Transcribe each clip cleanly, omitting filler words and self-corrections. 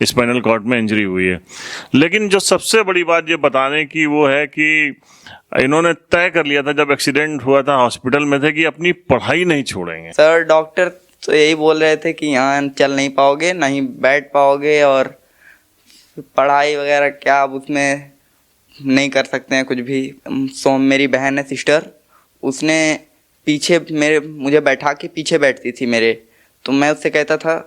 Spinal cord में injury हुई है। लेकिन जो सबसे बड़ी बात ये बताने की वो है कि इन्होंने तय कर लिया था जब एक्सीडेंट हुआ था हॉस्पिटल में थे कि अपनी पढ़ाई नहीं छोड़ेंगे। सर डॉक्टर तो यही बोल रहे थे कि यहाँ चल नहीं पाओगे, नहीं बैठ पाओगे, और पढ़ाई वगैरह क्या अब उसमें नहीं कर सकते हैं कुछ भी। मेरी बहन है सिस्टर, उसने पीछे मुझे बैठा के पीछे बैठती थी मेरे, तो मैं उससे कहता था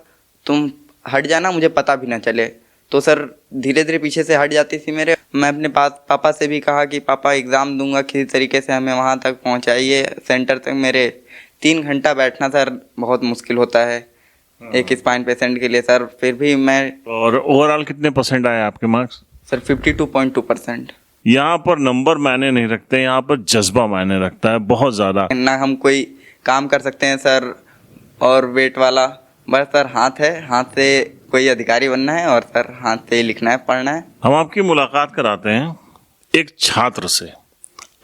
तुम हट जाना, मुझे पता भी ना चले। तो सर धीरे धीरे पीछे से हट जाती थी मेरे। मैं अपने पापा से भी कहा कि पापा एग्ज़ाम दूंगा, किसी तरीके से हमें वहाँ तक पहुँचाइए सेंटर तक। मेरे 3 घंटा बैठना सर बहुत मुश्किल होता है एक स्पाइन पेशेंट के लिए सर। फिर भी मैं। और ओवरऑल कितने परसेंट आए आपके मार्क्स? सर 52.2%। यहाँ पर नंबर मायने नहीं रखते, यहाँ पर जज्बा मायने रखता है बहुत ज़्यादा। ना हम कोई काम कर सकते हैं सर, और वेट वाला बस सर हाथ है, हाथ से कोई अधिकारी बनना है, और सर हाथ से ही लिखना है, पढ़ना है। हम आपकी मुलाकात कराते हैं एक छात्र से।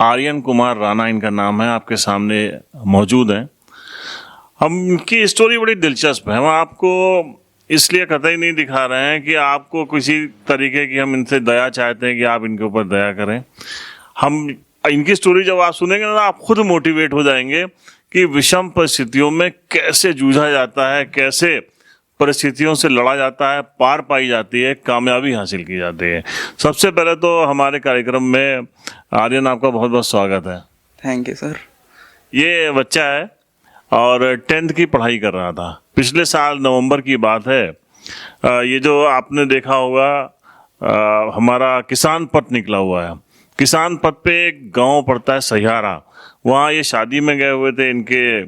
आर्यन कुमार राणा इनका नाम है, आपके सामने मौजूद हैं। हमकी स्टोरी बड़ी दिलचस्प है। हम आपको इसलिए कतई नहीं दिखा रहे हैं कि आपको किसी तरीके की हम इनसे दया चाहते हैं कि आप इनके ऊपर दया करें। हम इनकी स्टोरी जब आप सुनेंगे ना, आप खुद मोटिवेट हो जाएंगे कि विषम परिस्थितियों में कैसे जूझा जाता है, कैसे परिस्थितियों से लड़ा जाता है, पार पाई जाती है, कामयाबी हासिल की जाती है। सबसे पहले तो हमारे कार्यक्रम में आर्यन आपका बहुत बहुत स्वागत है। Thank you sir. ये बच्चा है और 10th की पढ़ाई कर रहा था। पिछले साल नवंबर की बात है। ये जो आपने देखा होगा हमारा किसान पथ निकला हुआ है। किसान पथ पे एक गांव पड़ता है सहियारा, वहाँ ये शादी में गए हुए थे। इनके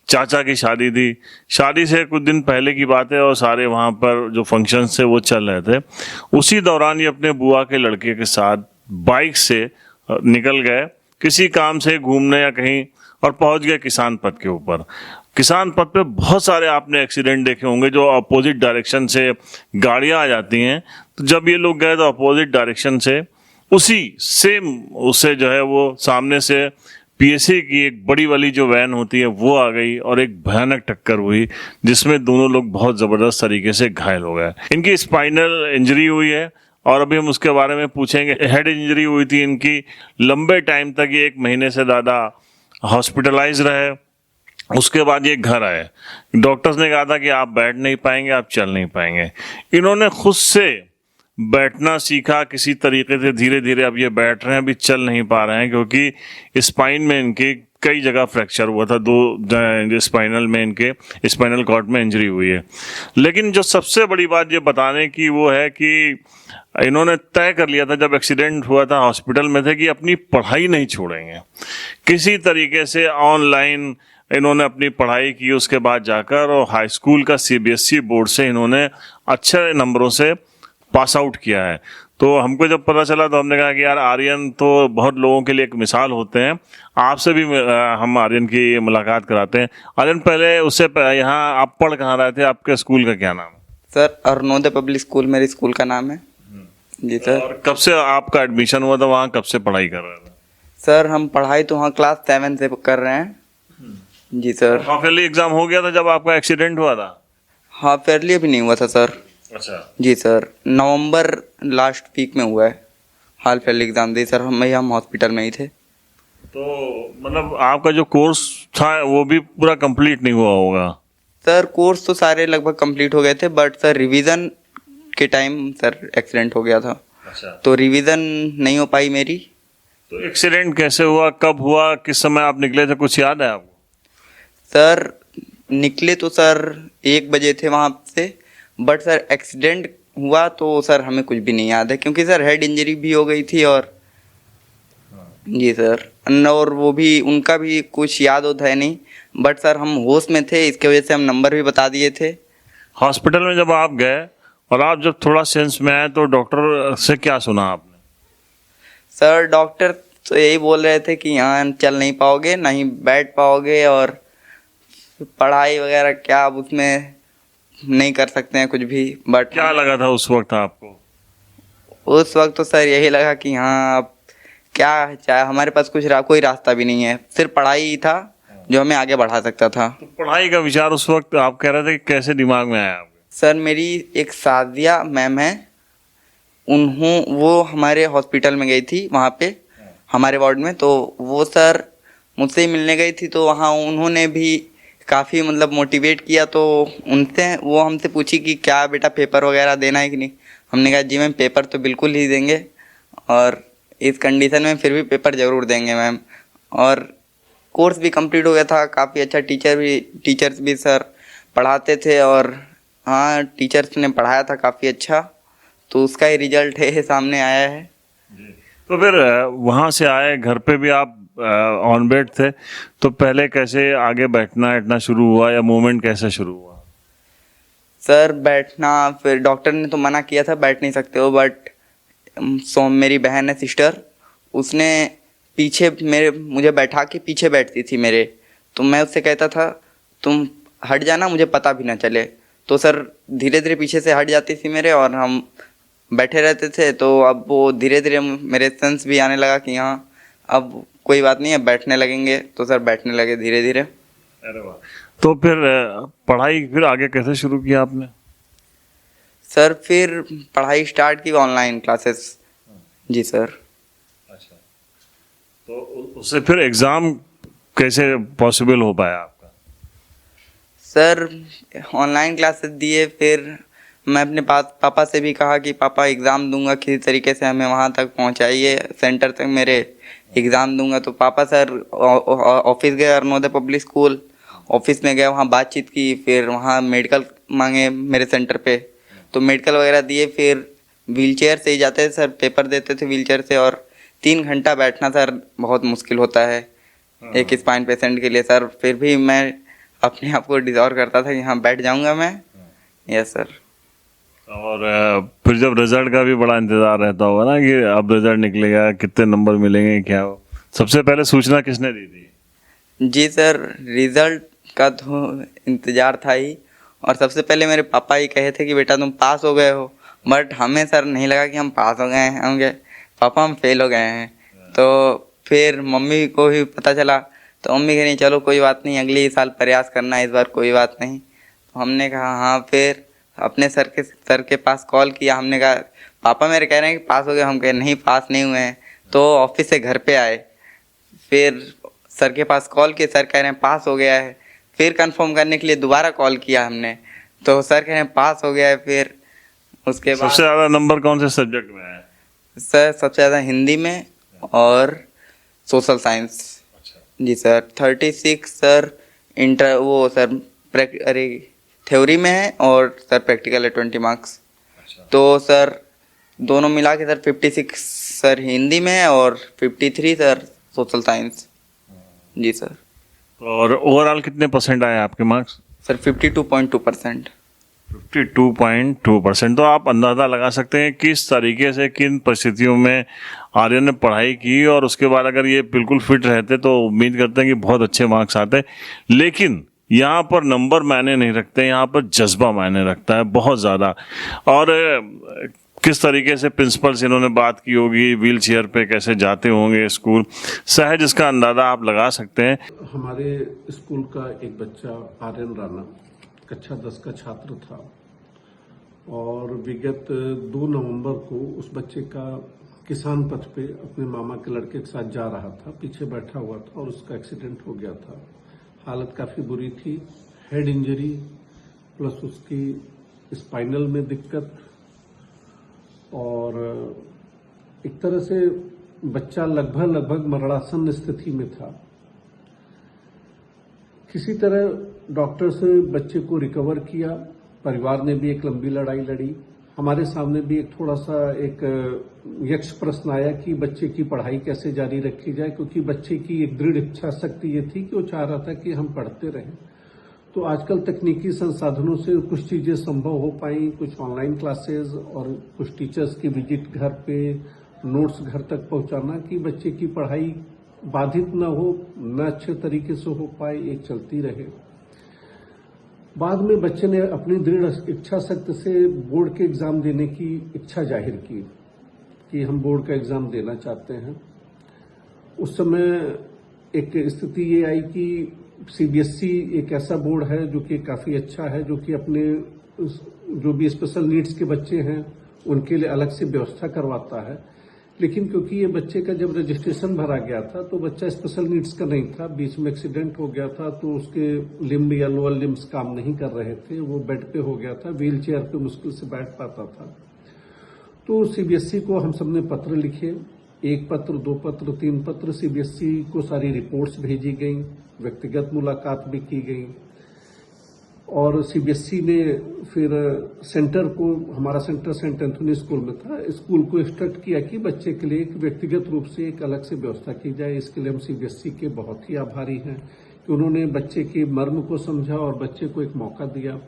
चाचा की शादी थी। शादी से कुछ दिन पहले की बात है और सारे वहाँ पर जो फंक्शंस थे वो चल रहे थे। उसी दौरान ये अपने बुआ के लड़के के साथ बाइक से निकल गए किसी काम से घूमने या कहीं, और पहुंच गए किसान पथ के ऊपर। किसान पथ पे बहुत सारे आपने एक्सीडेंट देखे होंगे जो अपोजिट डायरेक्शन से गाड़ियां आ जाती हैं। तो जब ये लोग गए तो अपोजिट डायरेक्शन से उसी सेम उससे जो है वो सामने से पीएसए की एक बड़ी वाली जो वैन होती है वो आ गई और एक भयानक टक्कर हुई जिसमें दोनों लोग बहुत ज़बरदस्त तरीके से घायल हो गए। इनकी स्पाइनल इंजरी हुई है और अभी हम उसके बारे में पूछेंगे। हेड इंजरी हुई थी इनकी, लंबे टाइम तक ये 1 महीने से ज़्यादा हॉस्पिटलाइज रहे। उसके बाद ये घर आए। डॉक्टर्स ने कहा था कि आप बैठ नहीं पाएंगे, आप चल नहीं पाएंगे। इन्होंने खुद से बैठना सीखा किसी तरीके से, धीरे धीरे अब ये बैठ रहे हैं। अभी चल नहीं पा रहे हैं क्योंकि स्पाइन में इनके कई जगह फ्रैक्चर हुआ था। 2 स्पाइनल में इनके स्पाइनल कॉर्ड में इंजरी हुई है। लेकिन जो सबसे बड़ी बात ये बताने की वो है कि इन्होंने तय कर लिया था जब एक्सीडेंट हुआ था हॉस्पिटल में थे कि अपनी पढ़ाई नहीं छोड़ेंगे। किसी तरीके से ऑनलाइन इन्होंने अपनी पढ़ाई की। उसके बाद जाकर और हाई स्कूल का सीबीएसई बोर्ड से इन्होंने अच्छे नंबरों से पास आउट किया है। तो हमको जब पता चला तो हमने कहा कि यार आर्यन तो बहुत लोगों के लिए एक मिसाल होते हैं। आपसे भी हम आर्यन की मुलाकात कराते हैं। आर्यन, पहले उससे यहाँ आप पढ़ कहाँ रहे थे? आपके स्कूल का क्या नाम है? सर अरुणोदय पब्लिक स्कूल मेरे स्कूल का नाम है। जी सर। और कब से आपका एडमिशन हुआ था वहाँ, कब से पढ़ाई कर रहे थे? सर हम पढ़ाई तो वहाँ क्लास 7 से कर रहे हैं। जी सर। हाफ ईयरली एग्जाम हो गया था जब आपका एक्सीडेंट हुआ था? हाफ ईयरली अभी नहीं हुआ था सर। अच्छा। जी सर, नवंबर लास्ट वीक में हुआ है हाफ ईयरली एग्जाम दी सर। हम हॉस्पिटल में ही थे। तो मतलब आपका जो कोर्स था वो भी पूरा कंप्लीट नहीं हुआ होगा? सर कोर्स तो सारे लगभग कंप्लीट हो गए थे, बट सर रिवीजन के टाइम सर एक्सीडेंट हो गया था। अच्छा। तो रिवीजन नहीं हो पाई मेरी। तो एक्सीडेंट कैसे हुआ, कब हुआ, किस समय आप निकले थे, कुछ याद है आपको? सर निकले तो सर 1 बजे थे वहाँ से, बट सर एक्सीडेंट हुआ तो सर हमें कुछ भी नहीं याद है क्योंकि सर हेड इंजरी भी हो गई थी। और जी सर, और वो भी उनका भी कुछ याद होता है नहीं, बट सर हम होश में थे, इसके वजह से हम नंबर भी बता दिए थे। हॉस्पिटल में जब आप गए और आप जब थोड़ा सेंस में आए तो डॉक्टर से क्या सुना आपने? सर डॉक्टर तो यही बोल रहे थे कि यहाँ चल नहीं पाओगे, नहीं बैठ पाओगे, और पढ़ाई वगैरह क्या अब उसमें नहीं कर सकते हैं कुछ भी। बट क्या लगा था उस वक्त आपको? उस वक्त तो सर यही लगा कि हाँ अब क्या चाहे, हमारे पास कोई रास्ता भी नहीं है, सिर्फ पढ़ाई ही था जो हमें आगे बढ़ा सकता था। तो पढ़ाई का विचार उस वक्त आप कह रहे थे कि कैसे दिमाग में आया आपके? सर मेरी एक सादिया मैम है, वो हमारे हॉस्पिटल में गई थी वहाँ पे हमारे वार्ड में, तो वो सर मुझसे ही मिलने गई थी, तो वहाँ उन्होंने भी काफ़ी मतलब मोटिवेट किया। तो उनसे वो हमसे पूछी कि क्या बेटा पेपर वगैरह देना है कि नहीं। हमने कहा जी मैम पेपर तो बिल्कुल ही देंगे, और इस कंडीशन में फिर भी पेपर ज़रूर देंगे मैम। और कोर्स भी कंप्लीट हो गया था, काफ़ी अच्छा टीचर्स भी सर पढ़ाते थे, और हाँ टीचर्स ने पढ़ाया था काफ़ी अच्छा, तो उसका ही रिजल्ट है सामने आया है। तो फिर वहां से आए, घर पे भी आप ऑन बेड थे, तो पहले कैसे आगे बैठना शुरू हुआ या मूवमेंट कैसे शुरू हुआ? सर बैठना, फिर डॉक्टर ने तो मना किया था बैठ नहीं सकते हो, बट मेरी बहन है सिस्टर, उसने पीछे मुझे बैठा के पीछे बैठती थी मेरे, तो मैं उससे कहता था तुम हट जाना, मुझे पता भी ना चले। तो सर धीरे धीरे पीछे से हट जाती थी मेरे, और हम बैठे रहते थे। तो अब वो धीरे धीरे मेरे सेंस भी आने लगा कि हाँ अब कोई बात नहीं है, बैठने लगेंगे, तो सर बैठने लगे धीरे धीरे। अरे वाह। तो फिर पढ़ाई फिर आगे कैसे शुरू किया आपने? सर फिर पढ़ाई स्टार्ट की ऑनलाइन क्लासेस। जी सर। अच्छा, तो उससे फिर एग्जाम कैसे पॉसिबल हो पाया आपका? सर ऑनलाइन क्लासेस दिए, फिर मैं अपने पापा से भी कहा कि पापा एग्ज़ाम दूंगा, किसी तरीके से हमें वहाँ तक पहुँचाइए, सेंटर तक मेरे एग्ज़ाम दूंगा। तो पापा सर ऑफिस गए, अरुणोदय पब्लिक स्कूल ऑफिस में गए, वहाँ बातचीत की, फिर वहाँ मेडिकल मांगे मेरे सेंटर पे, तो मेडिकल वगैरह दिए। फिर व्हीलचेयर से ही जाते थे सर, पेपर देते थे व्हीलचेयर से, और 3 घंटा बैठना सर बहुत मुश्किल होता है एक स्पाइन पेशेंट के लिए सर। फिर भी मैं अपने आप को डिज़ोर करता था कि हाँ बैठ जाऊंगा मैं। Yes sir. और फिर जब रिजल्ट का भी बड़ा इंतजार रहता होगा ना कि अब रिजल्ट निकलेगा, कितने नंबर मिलेंगे, क्या हो, सबसे पहले सूचना किसने दी थी? जी सर, रिज़ल्ट का तो इंतज़ार था ही, और सबसे पहले मेरे पापा ही कहे थे कि बेटा तुम पास हो गए हो, बट हमें सर नहीं लगा कि हम पास हो गए हैं, हम गए पापा हम फेल हो गए हैं। तो फिर मम्मी को भी पता चला, तो मम्मी कह रही चलो कोई बात नहीं, अगले साल प्रयास करना, इस बार कोई बात नहीं। तो हमने कहा हाँ। फिर अपने सर के पास कॉल किया, हमने कहा पापा मेरे कह रहे हैं कि पास हो गए, हम कहे नहीं पास नहीं हुए हैं। तो ऑफिस से घर पे आए, फिर सर के पास कॉल किए, सर कह रहे हैं पास हो गया है। फिर कंफर्म करने के लिए दोबारा कॉल किया हमने, तो सर कह रहे हैं पास हो गया है। फिर उसके बाद सबसे ज्यादा नंबर कौन से सब्जेक्ट में है? सर सबसे ज़्यादा हिंदी में और सोशल साइंस। जी सर। 36 सर सर अरे थ्योरी में है, और सर प्रैक्टिकल है 20 मार्क्स। तो सर दोनों मिला के सर 56 सर हिंदी में है, और 53 सर सोशल साइंस। जी सर। और ओवरऑल कितने परसेंट आए आपके मार्क्स? सर 52.2%। 52.2%। तो आप अंदाज़ा लगा सकते हैं किस तरीके से, किन परिस्थितियों में आर्यन ने पढ़ाई की, और उसके बाद अगर ये बिल्कुल फिट रहते तो उम्मीद करते हैं कि बहुत अच्छे मार्क्स आते। लेकिन यहाँ पर नंबर मायने नहीं रखते, यहाँ पर जज्बा मायने रखता है बहुत ज़्यादा। और किस तरीके से प्रिंसिपल से इन्होंने बात की होगी, व्हील चेयर पे कैसे जाते होंगे स्कूल, सहज इसका अंदाज़ा आप लगा सकते हैं। हमारे स्कूल का एक बच्चा आर्यन राणा कक्षा 10 का छात्र था, और विगत 2 नवंबर को उस बच्चे का किसान पथ पे अपने मामा के लड़के के साथ जा रहा था, पीछे बैठा हुआ था, और उसका एक्सीडेंट हो गया था। हालत काफ़ी बुरी थी, हेड इंजरी प्लस उसकी स्पाइनल में दिक्कत, और एक तरह से बच्चा लगभग मरणासन्न स्थिति में था। किसी तरह डॉक्टर से बच्चे को रिकवर किया, परिवार ने भी एक लंबी लड़ाई लड़ी। हमारे सामने भी एक थोड़ा सा एक यक्ष प्रश्न आया कि बच्चे की पढ़ाई कैसे जारी रखी जाए, क्योंकि बच्चे की एक दृढ़ इच्छा शक्ति ये थी कि वो चाह रहा था कि हम पढ़ते रहें। तो आजकल तकनीकी संसाधनों से कुछ चीजें संभव हो पाई, कुछ ऑनलाइन क्लासेस और कुछ टीचर्स की विजिट घर पे, नोट्स घर तक पहुंचाना कि बच्चे की पढ़ाई बाधित न हो, न अच्छे तरीके से हो पाए, एक चलती रहे। बाद में बच्चे ने अपनी दृढ़ इच्छा शक्ति से बोर्ड के एग्जाम देने की इच्छा जाहिर की कि हम बोर्ड का एग्जाम देना चाहते हैं। उस समय एक स्थिति ये आई कि सीबीएसई एक ऐसा बोर्ड है जो कि काफी अच्छा है, जो कि अपने जो भी स्पेशल नीड्स के बच्चे हैं उनके लिए अलग से व्यवस्था करवाता है। लेकिन क्योंकि ये बच्चे का जब रजिस्ट्रेशन भरा गया था तो बच्चा स्पेशल नीड्स का नहीं था, बीच में एक्सीडेंट हो गया था तो उसके लिम्ब या लोअर लिम्स काम नहीं कर रहे थे, वो बेड पे हो गया था, व्हील चेयर पे मुश्किल से बैठ पाता था। तो सीबीएसई को हम सबने पत्र लिखे, 1 पत्र, 2 पत्र, 3 पत्र। सीबीएसई को सारी रिपोर्ट्स भेजी गई, व्यक्तिगत मुलाकात भी की गई और सीबीएसई ने फिर सेंटर को, हमारा सेंटर सेंट एंथोनी स्कूल में था, स्कूल को इंस्ट्रक्ट किया कि बच्चे के लिए एक व्यक्तिगत रूप से एक अलग से व्यवस्था की जाए। इसके लिए हम सीबीएसई के बहुत ही आभारी हैं कि उन्होंने बच्चे के मर्म को समझा और बच्चे को एक मौका दिया।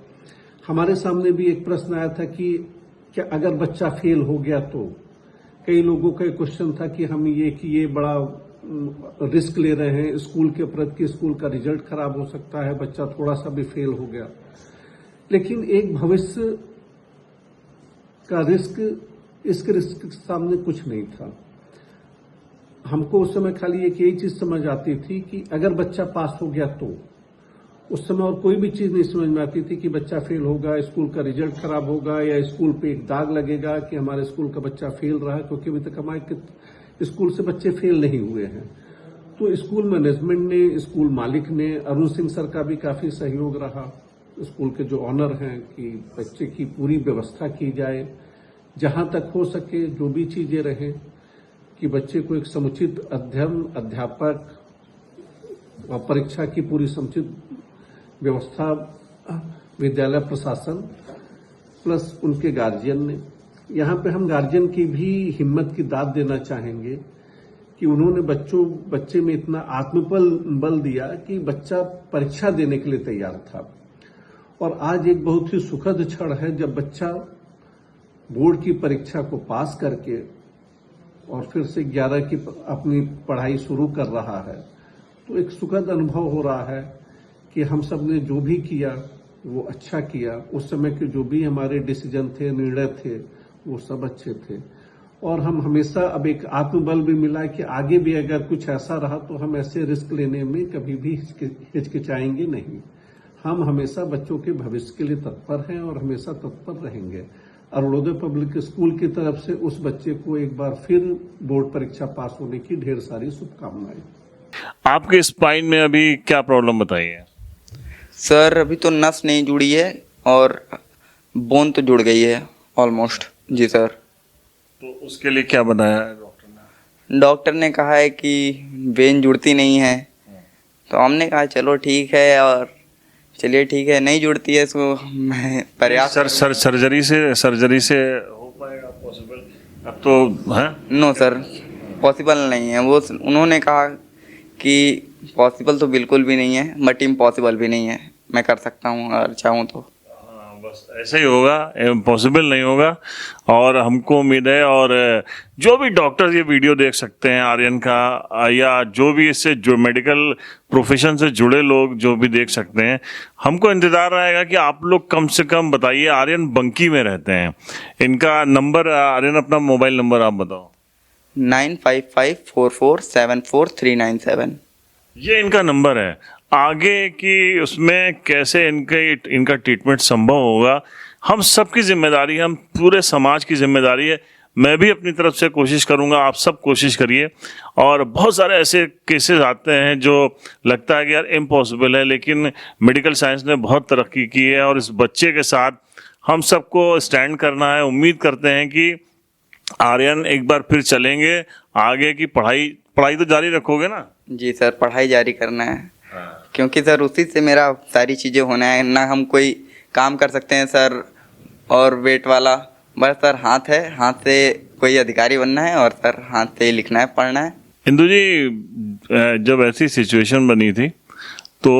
हमारे सामने भी एक प्रश्न आया था कि क्या अगर बच्चा फेल हो गया तो, कई लोगों का क्वेश्चन था कि हम ये बड़ा रिस्क ले रहे हैं स्कूल के प्रति कि स्कूल का रिजल्ट खराब हो सकता है, बच्चा थोड़ा सा भी फेल हो गया। लेकिन एक भविष्य का रिस्क, इसके रिस्क के सामने कुछ नहीं था। हमको उस समय खाली एक यही चीज समझ आती थी कि अगर बच्चा पास हो गया तो, उस समय और कोई भी चीज नहीं समझ में आती थी कि बच्चा फेल होगा, स्कूल का रिजल्ट खराब होगा या स्कूल पे एक दाग लगेगा कि हमारे स्कूल का बच्चा फेल रहा है, क्योंकि अभी तक हमारे स्कूल से बच्चे फेल नहीं हुए हैं। तो स्कूल मैनेजमेंट ने, स्कूल मालिक ने, अरुण सिंह सर का भी काफी सहयोग रहा, स्कूल के जो ऑनर हैं, कि बच्चे की पूरी व्यवस्था की जाए, जहां तक हो सके जो भी चीजें रहें, कि बच्चे को एक समुचित अध्ययन, अध्यापक और परीक्षा की पूरी समुचित व्यवस्था विद्यालय प्रशासन प्लस उनके गार्जियन ने। यहाँ पे हम गार्जियन की भी हिम्मत की दाद देना चाहेंगे कि उन्होंने बच्चे में इतना आत्मबल दिया कि बच्चा परीक्षा देने के लिए तैयार था। और आज एक बहुत ही सुखद क्षण है जब बच्चा बोर्ड की परीक्षा को पास करके और फिर से 11 की अपनी पढ़ाई शुरू कर रहा है। तो एक सुखद अनुभव हो रहा है कि हम सब ने जो भी किया वो अच्छा किया। उस समय के जो भी हमारे डिसीजन थे, निर्णय थे, वो सब अच्छे थे। और हम हमेशा, अब एक आत्मबल भी मिला कि आगे भी अगर कुछ ऐसा रहा तो हम ऐसे रिस्क लेने में कभी भी हिचकिचाएंगे नहीं। हम हमेशा बच्चों के भविष्य के लिए तत्पर हैं और हमेशा तत्पर रहेंगे। अरुणोदय पब्लिक स्कूल की तरफ से उस बच्चे को एक बार फिर बोर्ड परीक्षा पास होने की ढेर सारी शुभकामनाएं। आपके स्पाइन में अभी क्या प्रॉब्लम बताई है? सर अभी तो नस नहीं जुड़ी है और बोन तो जुड़ गई है ऑलमोस्ट। जी सर। तो उसके लिए क्या बनाया है डॉक्टर ने? डॉक्टर ने कहा है कि वेन जुड़ती नहीं है, तो हमने कहा चलो ठीक है, और चलिए ठीक है, नहीं जुड़ती है इसको मैं प्रयास सर्जरी से हो पाएगा पॉसिबल? अब तो है नो सर, पॉसिबल नहीं है। वो उन्होंने कहा कि पॉसिबल तो बिल्कुल भी नहीं है, बट इम्पॉसिबल भी नहीं है, मैं कर सकता हूँ अगर चाहूँ तो। बस ऐसे ही होगा, इम्पॉसिबल नहीं होगा। और हमको उम्मीद है, और जो भी डॉक्टर ये वीडियो देख सकते हैं आर्यन का, या जो भी इससे जो मेडिकल प्रोफेशन से जुड़े लोग जो भी देख सकते हैं, हमको इंतजार रहेगा कि आप लोग कम से कम बताइए। आर्यन बंकी में रहते हैं, इनका नंबर, आर्यन अपना मोबाइल नंबर आप बताओ। 9554474397 ये इनका नंबर है। आगे की उसमें कैसे इनका ट्रीटमेंट संभव होगा, हम सबकी जिम्मेदारी है, हम पूरे समाज की जिम्मेदारी है। मैं भी अपनी तरफ से कोशिश करूंगा, आप सब कोशिश करिए। और बहुत सारे ऐसे केसेस आते हैं जो लगता है कि यार इम्पॉसिबल है, लेकिन मेडिकल साइंस ने बहुत तरक्की की है और इस बच्चे के साथ हम सबको स्टैंड करना है। उम्मीद करते हैं कि आर्यन एक बार फिर चलेंगे। आगे की पढ़ाई तो जारी रखोगे ना? जी सर, पढ़ाई जारी करना है, क्योंकि सर उसी से मेरा सारी चीज़ें होना है ना। हम कोई काम कर सकते हैं सर और वेट वाला, बस सर हाथ है, हाथ से कोई अधिकारी बनना है और सर हाथ से ही लिखना है, पढ़ना है। इंदु जी, जब ऐसी सिचुएशन बनी थी तो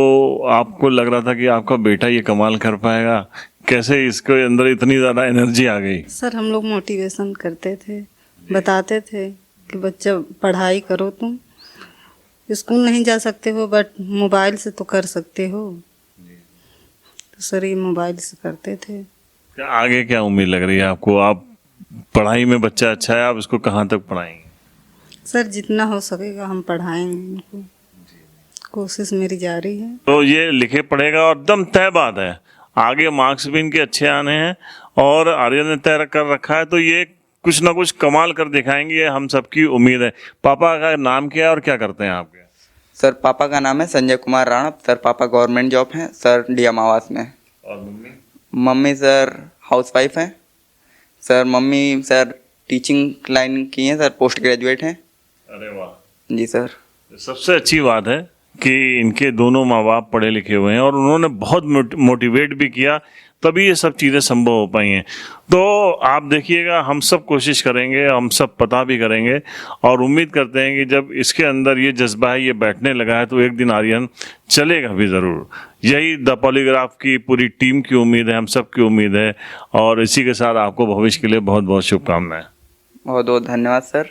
आपको लग रहा था कि आपका बेटा ये कमाल कर पाएगा? कैसे इसके अंदर इतनी ज़्यादा एनर्जी आ गई? सर हम लोग मोटिवेशन करते थे, बताते थे कि बच्चा पढ़ाई करो, तुम स्कूल नहीं जा सकते हो बट मोबाइल से तो कर सकते हो। तो सर ये मोबाइल से करते थे। क्या आगे क्या उम्मीद लग रही है आपको? आप पढ़ाई में बच्चा अच्छा है, आप इसको कहाँ तक पढ़ाएंगे? सर जितना हो सकेगा हम पढ़ाएंगे इनको, कोशिश मेरी जारी है। तो ये लिखे पढ़ेगा और एकदम तय बात है, आगे मार्क्स भी इनके अच्छे आने हैं और आर्यन ने तय कर रखा है, तो ये कुछ ना कुछ कमाल कर दिखाएंगे, ये हम सबकी उम्मीद है। पापा का नाम क्या है और क्या करते हैं आपके? सर पापा का नाम है संजय कुमार राणा। सर पापा गवर्नमेंट जॉब हैं सर, डीएम आवास में। और मम्मी? मम्मी सर हाउसवाइफ हैं sir. Mummy sir teaching line की हैं सर, पोस्ट ग्रेजुएट हैं। अरे वाह, जी सर। सबसे अच्छी बात है कि इनके दोनों माँ बाप पढ़े लिखे हुए हैं और उन्होंने बहुत मोटिवेट भी किया, तभी ये सब चीज़ें संभव हो पाई हैं। तो आप देखिएगा, हम सब कोशिश करेंगे, हम सब पता भी करेंगे और उम्मीद करते हैं कि जब इसके अंदर ये जज्बा है, ये बैठने लगा है, तो एक दिन आर्यन चलेगा भी ज़रूर। यही द पॉलीग्राफ की पूरी टीम की उम्मीद है, हम सब की उम्मीद है। और इसी के साथ आपको भविष्य के लिए बहुत बहुत शुभकामनाएं। बहुत बहुत धन्यवाद सर।